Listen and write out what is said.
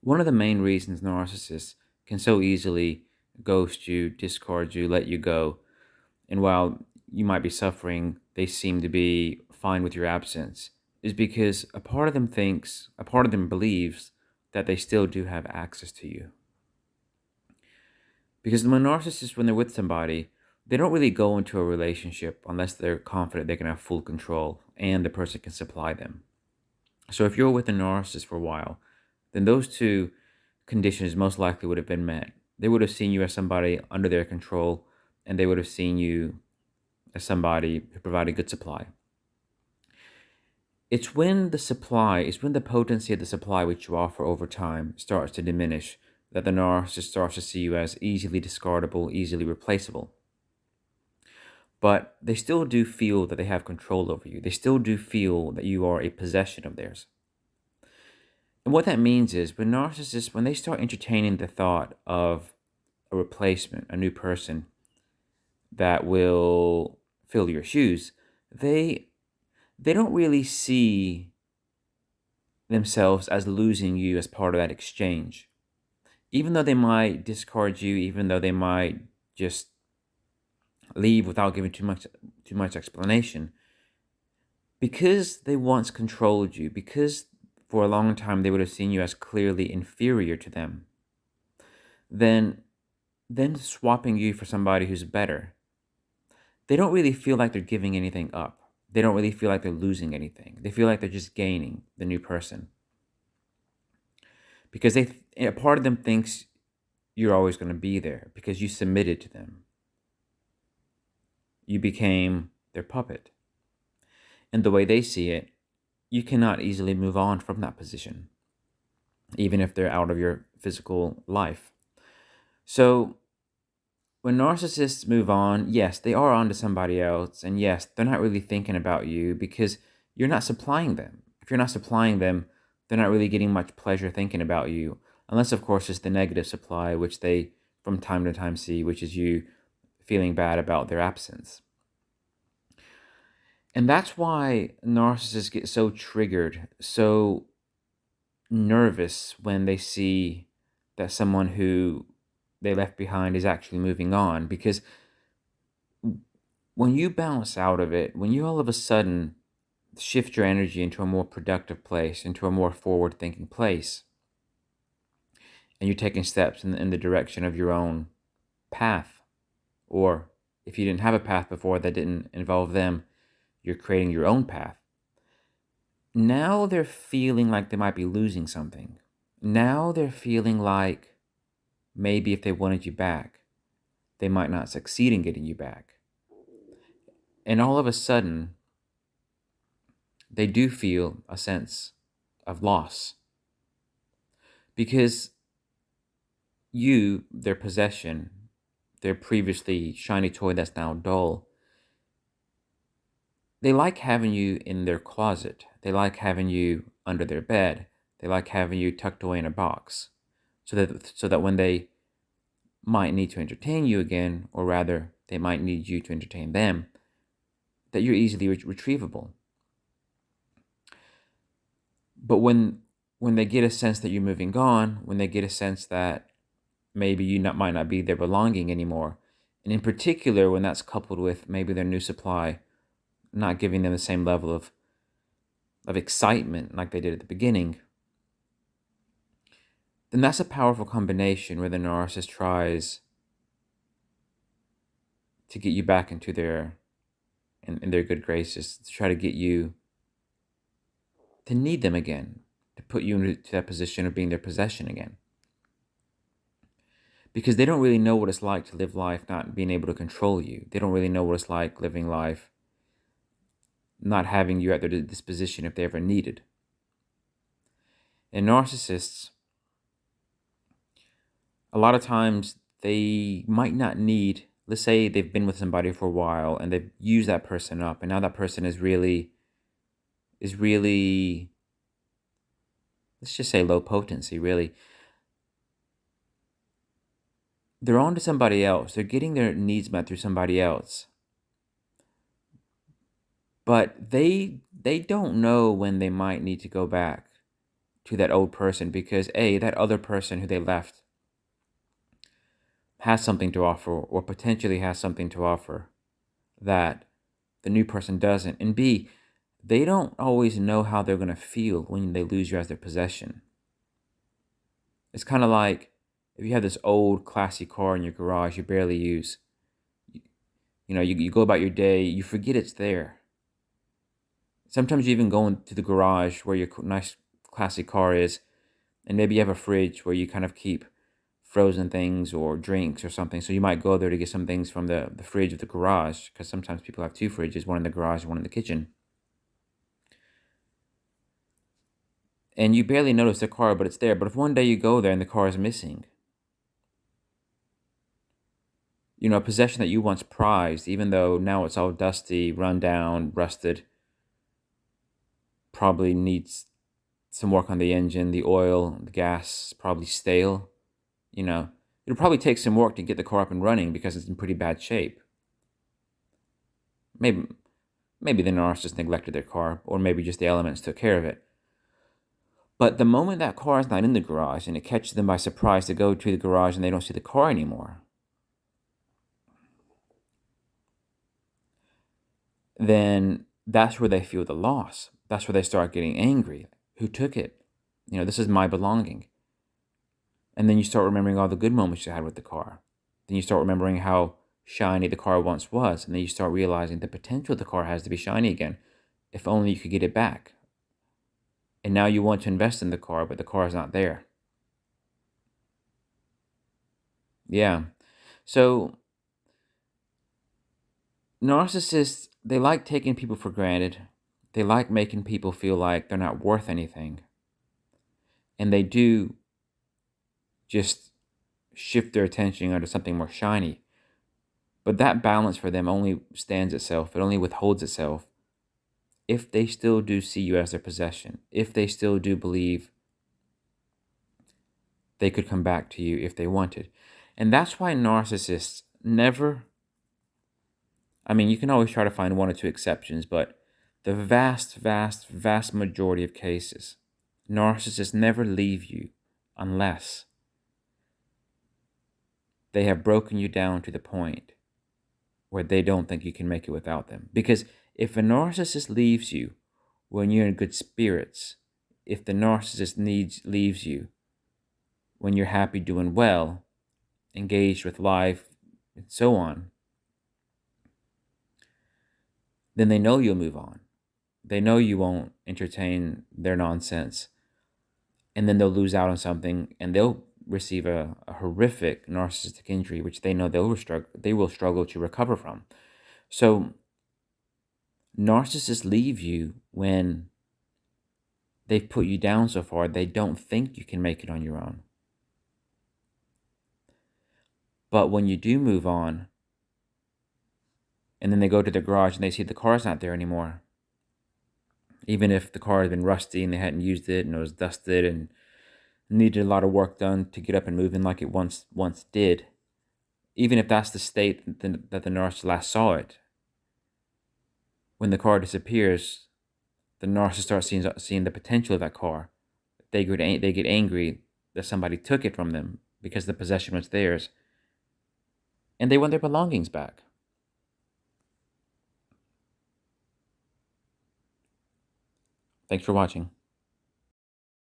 One of the main reasons narcissists can so easily ghost you, discard you, let you go, and while you might be suffering, they seem to be fine with your absence, is because a part of them believes that they still do have access to you. Because when narcissists, when they're with somebody, they don't really go into a relationship unless they're confident they can have full control and the person can supply them. So if you're with a narcissist for a while, then those two conditions most likely would have been met. They would have seen you as somebody under their control, and they would have seen you as somebody who provided good supply. It's when the potency of the supply which you offer over time starts to diminish that the narcissist starts to see you as easily discardable, easily replaceable. But they still do feel that they have control over you. They still do feel that you are a possession of theirs. And what that means is when narcissists, when they start entertaining the thought of a replacement, a new person that will fill your shoes, they they don't really see themselves as losing you as part of that exchange. Even though they might discard you, even though they might just leave without giving too much explanation, because they once controlled you, because for a long time they would have seen you as clearly inferior to them, then swapping you for somebody who's better, they don't really feel like they're giving anything up. They don't really feel like they're losing anything. They feel like they're just gaining the new person because a part of them thinks you're always going to be there because you submitted to them. You became their puppet. And the way they see it, you cannot easily move on from that position, even if they're out of your physical life. So when narcissists move on, yes, they are on to somebody else. And yes, they're not really thinking about you because you're not supplying them. If you're not supplying them, they're not really getting much pleasure thinking about you. Unless, of course, it's the negative supply, which they from time to time see, which is you feeling bad about their absence. And that's why narcissists get so triggered, so nervous when they see that someone who they left behind is actually moving on. Because when you bounce out of it, when you all of a sudden shift your energy into a more productive place, into a more forward thinking place, and you're taking steps in the direction of your own path, or if you didn't have a path before that didn't involve them, you're creating your own path. Now they're feeling like they might be losing something. Now they're feeling like maybe if they wanted you back, they might not succeed in getting you back. And all of a sudden, they do feel a sense of loss because you, their possession, their previously shiny toy that's now dull, they like having you in their closet. They like having you under their bed. They like having you tucked away in a box so that when they might need to entertain you again, or rather, they might need you to entertain them, that you're easily retrievable. But when they get a sense that you're moving on, when they get a sense that maybe might not be their belonging anymore, and in particular when that's coupled with maybe their new supply not giving them the same level of excitement like they did at the beginning, then that's a powerful combination where the narcissist tries to get you back into in their good graces, to try to get you to need them again, to put you into that position of being their possession again. Because they don't really know what it's like to live life not being able to control you. They don't really know what it's like living life not having you at their disposition if they ever needed. And narcissists, a lot of times they might not need, let's say they've been with somebody for a while and they've used that person up, and now that person is really, let's just say low potency, really. They're on to somebody else. They're getting their needs met through somebody else. But they don't know when they might need to go back to that old person because that other person who they left has something to offer or potentially has something to offer that the new person doesn't. And B, they don't always know how they're going to feel when they lose you as their possession. It's kind of like if you have this old classy car in your garage you barely use. You go about your day, you forget it's there. Sometimes you even go into the garage where your nice classy car is, and maybe you have a fridge where you kind of keep frozen things or drinks or something. So you might go there to get some things from the fridge of the garage, because sometimes people have two fridges, one in the garage and one in the kitchen. And you barely notice the car, but it's there. But if one day you go there and the car is missing, a possession that you once prized, even though now it's all dusty, run down, rusted, probably needs some work on the engine, the oil, the gas is probably stale. It'll probably take some work to get the car up and running because it's in pretty bad shape. Maybe the narcissist neglected their car, or maybe just the elements took care of it. But the moment that car is not in the garage and it catches them by surprise to go to the garage and they don't see the car anymore, then that's where they feel the loss. That's where they start getting angry. Who took it? This is my belonging. And then you start remembering all the good moments you had with the car. Then you start remembering how shiny the car once was. And then you start realizing the potential the car has to be shiny again. If only you could get it back. And now you want to invest in the car, but the car is not there. Yeah. So narcissists, they like taking people for granted. They like making people feel like they're not worth anything. And they do just shift their attention onto something more shiny. But that balance for them only stands itself. It only withholds itself if they still do see you as their possession. If they still do believe they could come back to you if they wanted. And that's why narcissists never... you can always try to find one or two exceptions, but the vast, vast, vast majority of cases, narcissists never leave you unless they have broken you down to the point where they don't think you can make it without them. Because if a narcissist leaves you when you're in good spirits, if the narcissist leaves you when you're happy, doing well, engaged with life, and so on, then they know you'll move on. They know you won't entertain their nonsense. And then they'll lose out on something and they'll receive a horrific narcissistic injury, which they know they will struggle to recover from. So narcissists leave you when they've put you down so far they don't think you can make it on your own. But when you do move on, and then they go to the garage and they see the car's not there anymore, even if the car had been rusty and they hadn't used it and it was dusted and needed a lot of work done to get up and moving like it once did, even if that's the state that the narcissist last saw it, when the car disappears, the narcissist starts seeing the potential of that car. They get angry that somebody took it from them because the possession was theirs, and they want their belongings back. Thanks for watching.